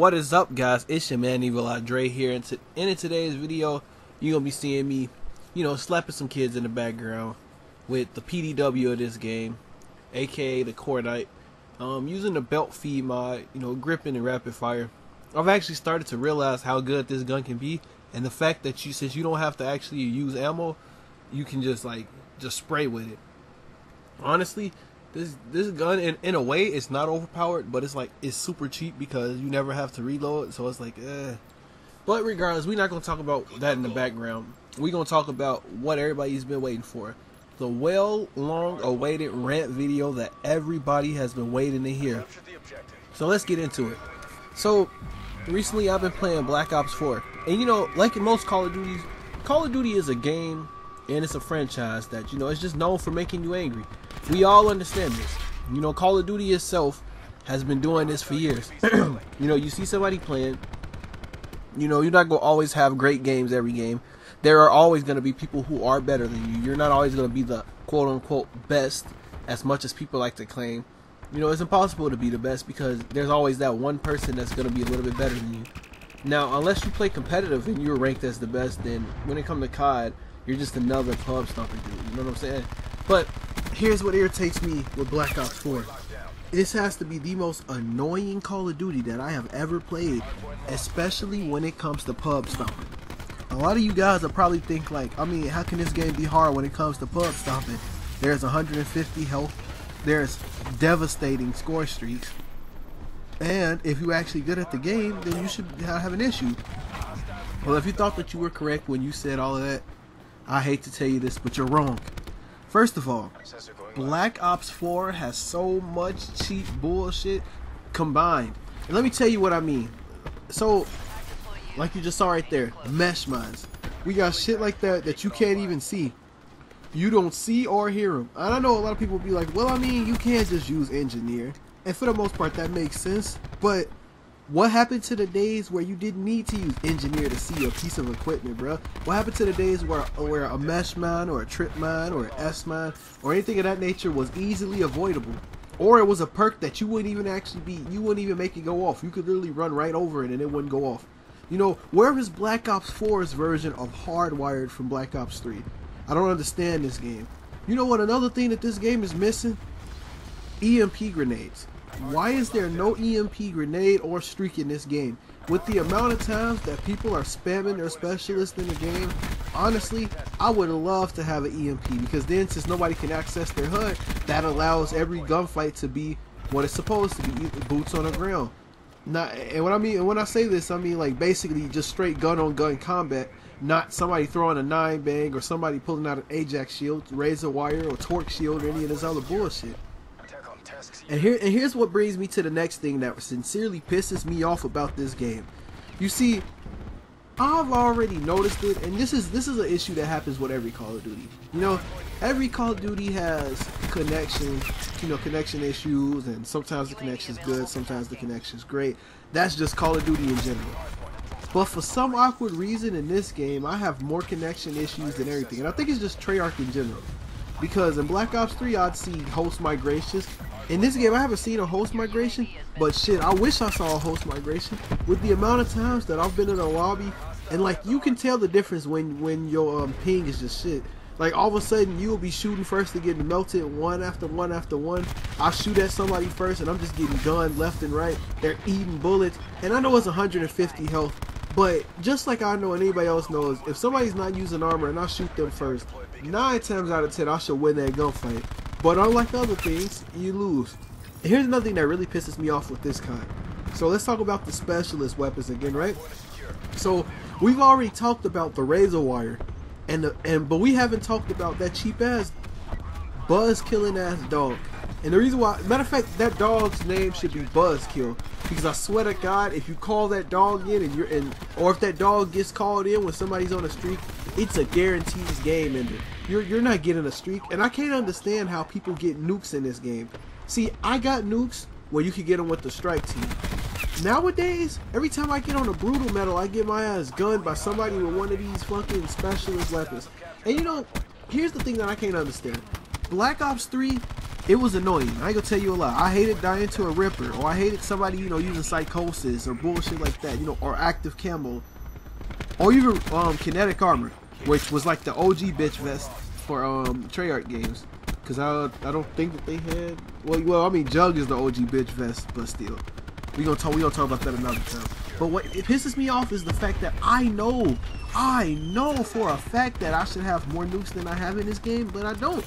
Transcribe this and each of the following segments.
What is up, guys? It's your man Evil Dre here, and in today's video you're gonna be seeing me, slapping some kids in the background with the PDW of this game, aka the Cordite, using the belt feed mod, gripping and rapid fire. I've actually started to realize how good this gun can be, and the fact that since you don't have to actually use ammo, you can just spray with it. Honestly, this gun in a way it's not overpowered, but it's super cheap because you never have to reload, so it's But regardless, we're not gonna talk about that in the background. We're gonna talk about what everybody's been waiting for. The long awaited rant video that everybody has been waiting to hear. So let's get into it. So recently I've been playing Black Ops 4. And like in most Call of Duties, Call of Duty is a game and it's a franchise that it's just known for making you angry. We all understand this. Call of Duty itself has been doing this for years. You see somebody playing, you're not going to always have great games every game. There are always going to be people who are better than you. You're not always going to be the quote-unquote best, as much as people like to claim. It's impossible to be the best because there's always that one person that's going to be a little bit better than you. Now, unless you play competitive and you're ranked as the best, then when it comes to COD, you're just another pub stomper dude. You know what I'm saying? But here's what irritates me with Black Ops 4. This has to be the most annoying Call of Duty that I have ever played, especially when it comes to pub stomping. A lot of you guys will probably think how can this game be hard when it comes to pub stomping? There's 150 health, there's devastating score streaks, and if you're actually good at the game, then you should have an issue. Well, if you thought that you were correct when you said all of that, I hate to tell you this, but you're wrong. First of all, Black Ops 4 has so much cheap bullshit combined. And let me tell you what I mean. So, like you just saw right there, mesh mines. We got shit like that you can't even see. You don't see or hear them. And I know a lot of people will be like, well, I mean, you can't just use engineer. And for the most part, that makes sense. But what happened to the days where you didn't need to use engineer to see a piece of equipment, bro? What happened to the days where a mesh mine or a trip mine or an S mine or anything of that nature was easily avoidable? Or it was a perk that you wouldn't even make it go off. You could literally run right over it and it wouldn't go off. Where is Black Ops 4's version of Hardwired from Black Ops 3? I don't understand this game. You know what, another thing that this game is missing? EMP grenades. Why is there no EMP grenade or streak in this game? With the amount of times that people are spamming their specialist in the game, honestly, I would love to have an EMP, because then since nobody can access their HUD, that allows every gunfight to be what it's supposed to be, boots on the ground. And when I say this, I mean basically just straight gun-on-gun combat, not somebody throwing a 9-bang or somebody pulling out an Ajax shield, razor wire, or torque shield, or any of this other bullshit. And here's what brings me to the next thing that sincerely pisses me off about this game. You see, I've already noticed it, and this is an issue that happens with every Call of Duty. Every Call of Duty has connection issues, and sometimes the connection's good, sometimes the connection's great. That's just Call of Duty in general. But for some awkward reason in this game, I have more connection issues than everything, and I think it's just Treyarch in general. Because in Black Ops 3, I'd see host migrations. In this game, I haven't seen a host migration, but shit, I wish I saw a host migration. With the amount of times that I've been in a lobby, and you can tell the difference when your ping is just shit. All of a sudden, you will be shooting first and getting melted one after one after one. I shoot at somebody first, and I'm just getting gunned left and right. They're eating bullets, and I know it's 150 health, but just like I know and anybody else knows, if somebody's not using armor and I shoot them first, 9 times out of 10 I should win that gunfight. But unlike other things, you lose. And here's another thing that really pisses me off with this kind. So let's talk about the specialist weapons again, right? So we've already talked about the razor wire, but we haven't talked about that cheap ass buzz killing ass dog. And the reason why, matter of fact, that dog's name should be Buzzkill, because I swear to God, if you call that dog in or if that dog gets called in when somebody's on a streak, it's a guaranteed game ender. You're not getting a streak, and I can't understand how people get nukes in this game. See, I got nukes where you could get them with the strike team. Nowadays, every time I get on a brutal metal, I get my ass gunned by somebody with one of these fucking specialist weapons. And here's the thing that I can't understand. Black Ops 3 it was annoying. I ain't gonna tell you a lie. I hated dying to a Ripper, or I hated somebody, you know, using Psychosis or bullshit like that, you know, or Active Camo, or even Kinetic Armor, which was like the OG bitch vest for Treyarch games. Cause I don't think that they had. Well, I mean, Jug is the OG bitch vest, but still, we gonna talk about that another time. But what it pisses me off is the fact that I know for a fact that I should have more nukes than I have in this game, but I don't.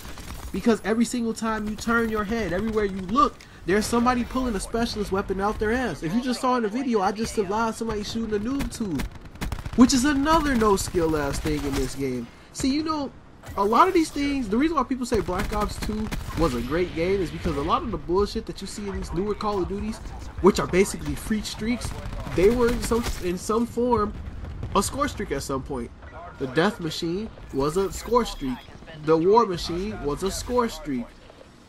Because every single time you turn your head, everywhere you look, there's somebody pulling a specialist weapon out their ass. If you just saw in the video, I just survived somebody shooting a noob tube, which is another no skill ass thing in this game. See, you know, a lot of these things, the reason why people say Black Ops 2 was a great game is because a lot of the bullshit that you see in these newer Call of Duties, which are basically free streaks, they were in some form a score streak at some point. The Death Machine was a score streak. The War Machine was a score streak.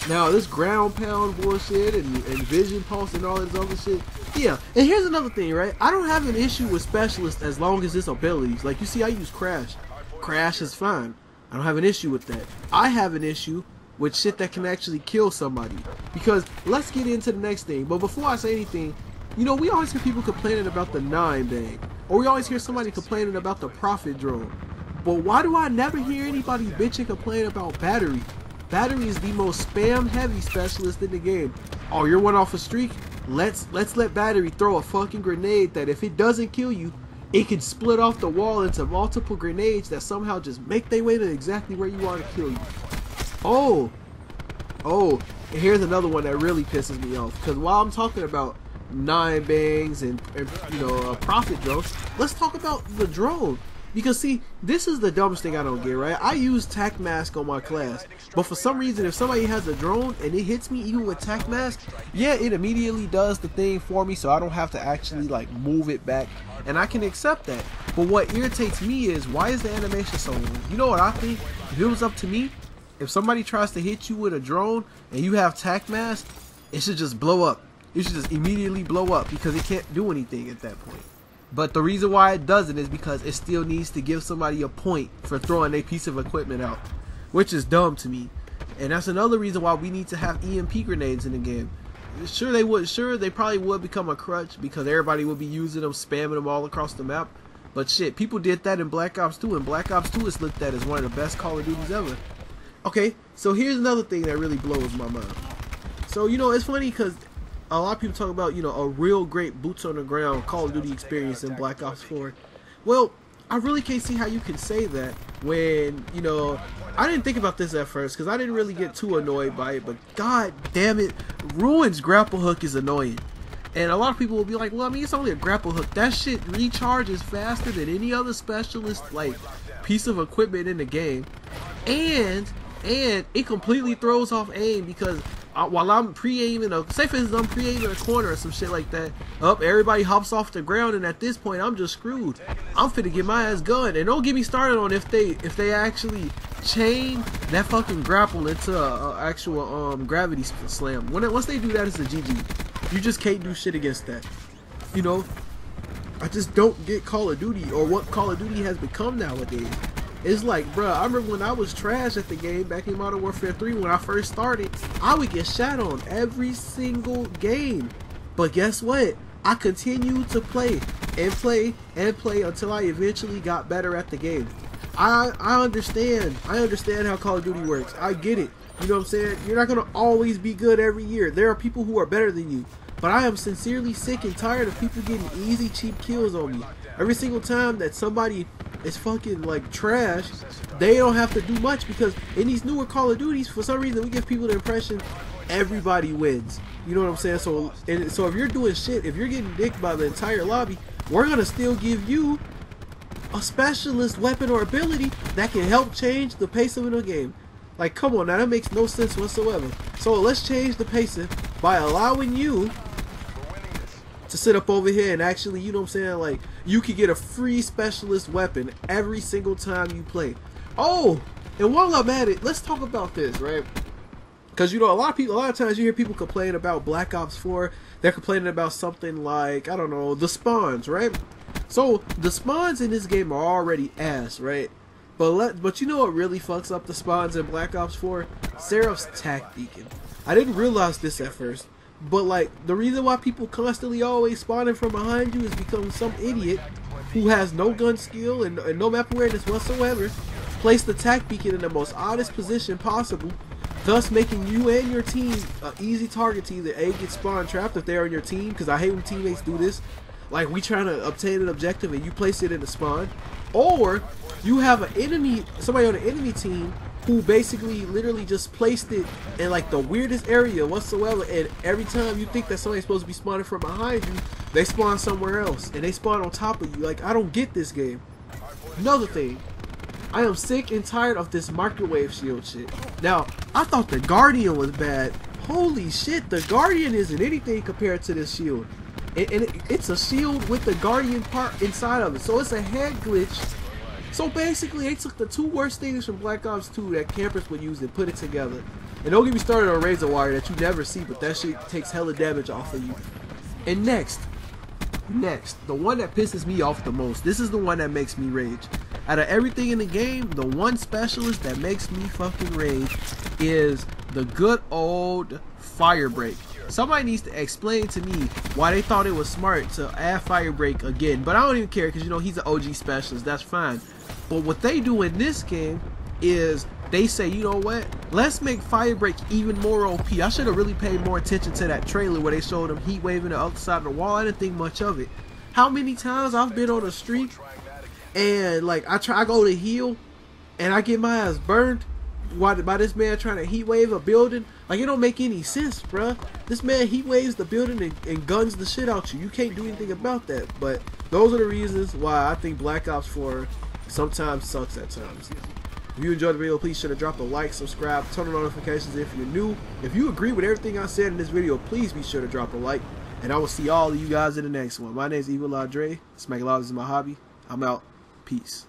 Now this ground pound bullshit and vision pulse and all this other shit. Yeah, and here's another thing, right? I don't have an issue with specialists as long as it's abilities. Like you see, I use Crash. Crash is fine. I don't have an issue with that. I have an issue with shit that can actually kill somebody. Because let's get into the next thing. But before I say anything, you know, we always hear people complaining about the 9-bang. Or we always hear somebody complaining about the Prophet drone. But why do I never hear anybody bitch and complain about Battery? Battery is the most spam heavy specialist in the game. Oh, you're one off a streak? Let's let Battery throw a fucking grenade that if it doesn't kill you, it can split off the wall into multiple grenades that somehow just make their way to exactly where you are to kill you. Oh, and here's another one that really pisses me off. Because while I'm talking about 9-bangs and you know, Prophet drones, let's talk about the drone. Because see, this is the dumbest thing I don't get, right? I use Tac Mask on my class, but for some reason, if somebody has a drone and it hits me even with Tac Mask, yeah, it immediately does the thing for me, so I don't have to actually like move it back, and I can accept that. But what irritates me is, why is the animation so long? You know what I think? If it was up to me, if somebody tries to hit you with a drone and you have Tac Mask, it should just blow up. It should just immediately blow up because it can't do anything at that point. But the reason why it doesn't is because it still needs to give somebody a point for throwing a piece of equipment out, which is dumb to me. And that's another reason why we need to have EMP grenades in the game. Sure they probably would become a crutch because everybody would be using them, spamming them all across the map. But shit, people did that in Black Ops 2, and Black Ops 2 is looked at as one of the best Call of Duties ever. Okay, so here's another thing that really blows my mind. So, you know, it's funny because a lot of people talk about, you know, a real great boots on the ground Call of Duty experience in Black Ops 4. Well, I really can't see how you can say that when, you know, I didn't think about this at first because I didn't really get too annoyed by it, but god damn it, Ruin's grapple hook is annoying. And a lot of people will be like, well, I mean, it's only a grapple hook. That shit recharges faster than any other specialist, like, piece of equipment in the game. And it completely throws off aim because while I'm pre-aiming, say for instance I'm pre-aiming a corner or some shit like that, everybody hops off the ground, and at this point I'm just screwed. I'm finna get my ass gunned. And don't get me started on if they actually chain that fucking grapple into a actual gravity slam. Once they do that, it's a GG. You just can't do shit against that. You know, I just don't get Call of Duty or what Call of Duty has become nowadays. It's like, bruh, I remember when I was trash at the game back in Modern Warfare 3 when I first started, I would get shot on every single game. But guess what? I continued to play and play and play until I eventually got better at the game. I understand how Call of Duty works. I get it. You know what I'm saying? You're not going to always be good every year. There are people who are better than you. But I am sincerely sick and tired of people getting easy, cheap kills on me. Every single time that somebody is fucking like trash, they don't have to do much because in these newer Call of Duties, for some reason, we give people the impression everybody wins. You know what I'm saying? So if you're doing shit, if you're getting dicked by the entire lobby, we're gonna still give you a specialist weapon or ability that can help change the pace of the game. Like, come on now, that makes no sense whatsoever. So let's change the pacing by allowing you to sit up over here and actually, you know what I'm saying, like, you can get a free specialist weapon every single time you play. Oh, and while I'm at it, let's talk about this, right? Because, you know, a lot of times you hear people complain about Black Ops 4. They're complaining about something like, I don't know, the spawns, right? So the spawns in this game are already ass, right? But you know what really fucks up the spawns in Black Ops 4? Seraph's Tac Beacon. I didn't realize this at first, but like the reason why people constantly always spawning from behind you is because some idiot who has no gun skill and no map awareness whatsoever placed the tac beacon in the most oddest position possible, thus making you and your team an easy target to either A, get spawn trapped if they're on your team, because I hate when teammates do this. Like we trying to obtain an objective and you place it in the spawn, or you have an enemy, somebody on the enemy team who basically literally just placed it in like the weirdest area whatsoever, and every time you think that somebody's supposed to be spawning from behind you, they spawn somewhere else and they spawn on top of you. Like, I don't get this game. Another thing, I am sick and tired of this microwave shield shit. Now, I thought the Guardian was bad. Holy shit, the Guardian isn't anything compared to this shield. It's a shield with the Guardian part inside of it, so it's a head glitch. So basically, they took the two worst things from Black Ops 2 that campers would use and put it together. And don't get me started on Razor Wire that you never see, but that shit takes hella damage off of you. And next, the one that pisses me off the most, this is the one that makes me rage. Out of everything in the game, the one specialist that makes me fucking rage is the good old fire break. Somebody needs to explain to me why they thought it was smart to add fire break again, but I don't even care because, you know, he's an OG specialist, that's fine. But what they do in this game is they say, you know what, let's make fire break even more OP. I should have really paid more attention to that trailer where they showed him heat waving the other side of the wall. I didn't think much of it. How many times I've been on a streak and like I go to heal and I get my ass burned by this man trying to heat wave a building. Like, it don't make any sense, bruh. This man heat waves the building and guns the shit out you. You can't do anything about that. But those are the reasons why I think Black Ops 4 sometimes sucks at times. If you enjoyed the video, please drop a like, subscribe, turn on notifications if you're new. If you agree with everything I said in this video, please be sure to drop a like. And I will see all of you guys in the next one. My name is Irritating. Smack loud is my hobby. I'm out. Peace.